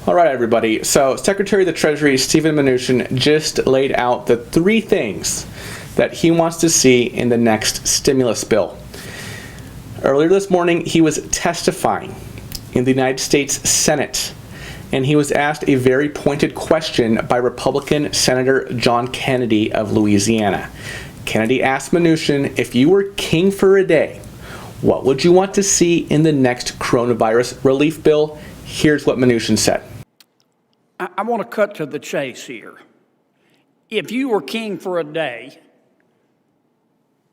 All right, everybody. So Secretary of the Treasury Steven Mnuchin just laid out the three things that he wants to see in the next stimulus bill. Earlier this morning, he was testifying in the United States Senate, and he was asked a very pointed question by Republican Senator John Kennedy of Louisiana. Kennedy asked Mnuchin, if you were king for a day, what would you want to see in the next coronavirus relief bill? Here's what Mnuchin said. I want to cut to the chase here. If you were king for a day,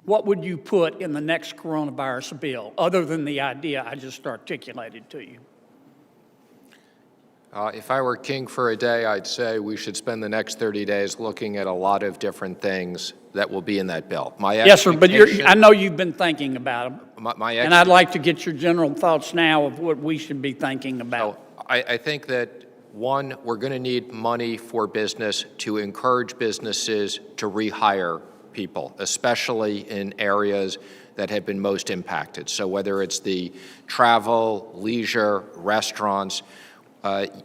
what would you put in the next coronavirus bill, other than the idea I just articulated to you? If I were king for a day, I'd say we should spend the next 30 days looking at a lot of different things that will be in that bill. Yes, sir, but I know you've been thinking about them, and I'd like to get your general thoughts now of what we should be thinking about. I think that, one, we're going to need money for business to encourage businesses to rehire people, especially in areas that have been most impacted. So whether it's the travel, leisure, restaurants,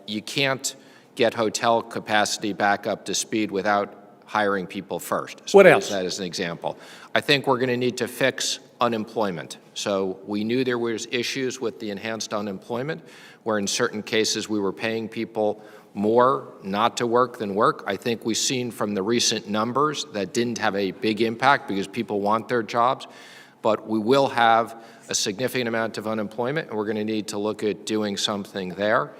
you can't get hotel capacity back up to speed without hiring people first. So what else? That is an example. I think we're going to need to fix unemployment. So we knew there was issues with the enhanced unemployment, where in certain cases we were paying people more not to work than work. I think we've seen from the recent numbers that didn't have a big impact because people want their jobs, but we will have a significant amount of unemployment, and we're going to need to look at doing something there.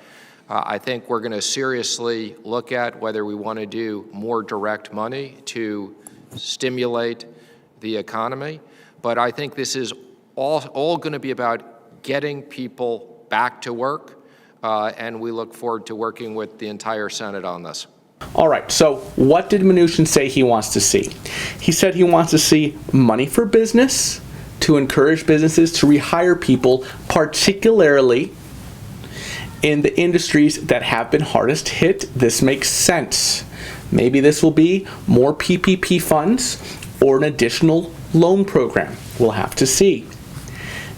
I think we're going to seriously look at whether we want to do more direct money to stimulate the economy, but I think this is all going to be about getting people back to work, and we look forward to working with the entire Senate on this. All right, so what did Mnuchin say he wants to see? He said he wants to see money for business, to encourage businesses to rehire people, particularly in the industries that have been hardest hit. This makes sense. Maybe this will be more PPP funds or an additional loan program. We'll have to see.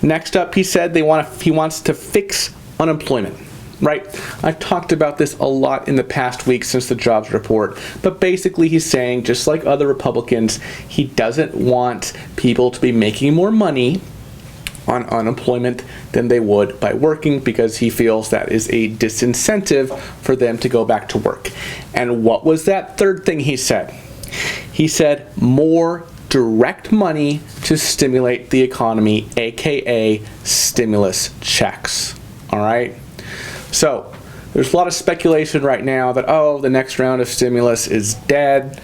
Next up, he said he wants to fix unemployment. Right? I've talked about this a lot in the past week since the jobs report, but basically he's saying, just like other Republicans, he doesn't want people to be making more money on unemployment than they would by working, because he feels that is a disincentive for them to go back to work. And what was that third thing he said? He said more direct money to stimulate the economy, aka stimulus checks. All right? So there's a lot of speculation right now that, oh, the next round of stimulus is dead,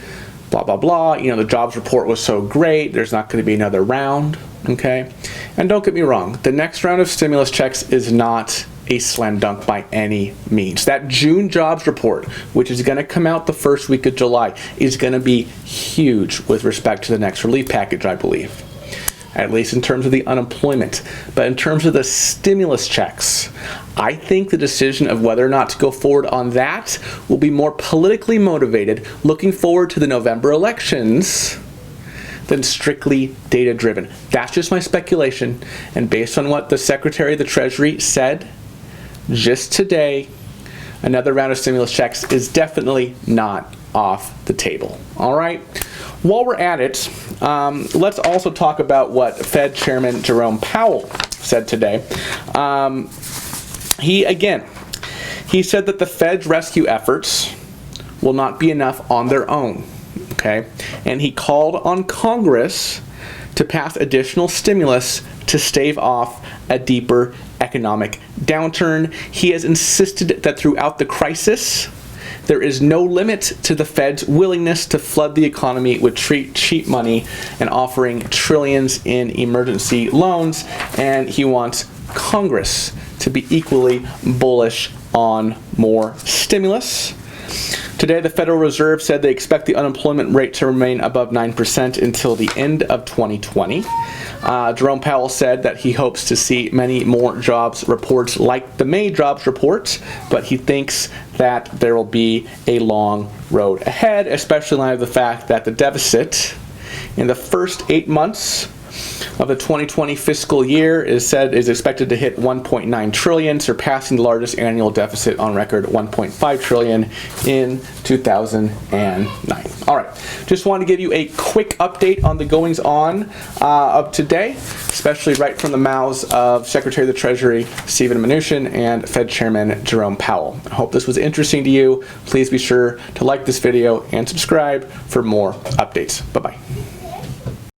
blah, blah, blah. You know, the jobs report was so great, there's not going to be another round, okay? And don't get me wrong, the next round of stimulus checks is not a slam dunk by any means. That June jobs report, which is going to come out the first week of July, is going to be huge with respect to the next relief package, I believe. At least in terms of the unemployment. But in terms of the stimulus checks, I think the decision of whether or not to go forward on that will be more politically motivated, looking forward to the November elections, than strictly data-driven. That's just my speculation, and based on what the Secretary of the Treasury said just today, another round of stimulus checks is definitely not off the table. All right? While we're at it, let's also talk about what Fed Chairman Jerome Powell said today. He said that the Fed's rescue efforts will not be enough on their own, okay? And he called on Congress to pass additional stimulus to stave off a deeper economic downturn. He has insisted that throughout the crisis, there is no limit to the Fed's willingness to flood the economy with cheap money and offering trillions in emergency loans, and he wants Congress to be equally bullish on more stimulus. Today, the Federal Reserve said they expect the unemployment rate to remain above 9% until the end of 2020. Jerome Powell said that he hopes to see many more jobs reports like the May jobs report, but he thinks that there will be a long road ahead, especially in light of the fact that the deficit in the first 8 months of the 2020 fiscal year is expected to hit 1.9 trillion, surpassing the largest annual deficit on record, 1.5 trillion in 2009. All right, just wanted to give you a quick update on the goings on of today, especially right from the mouths of Secretary of the Treasury Steven Mnuchin and Fed Chairman Jerome Powell. I hope this was interesting to you. Please be sure to like this video and subscribe for more updates. Bye-bye.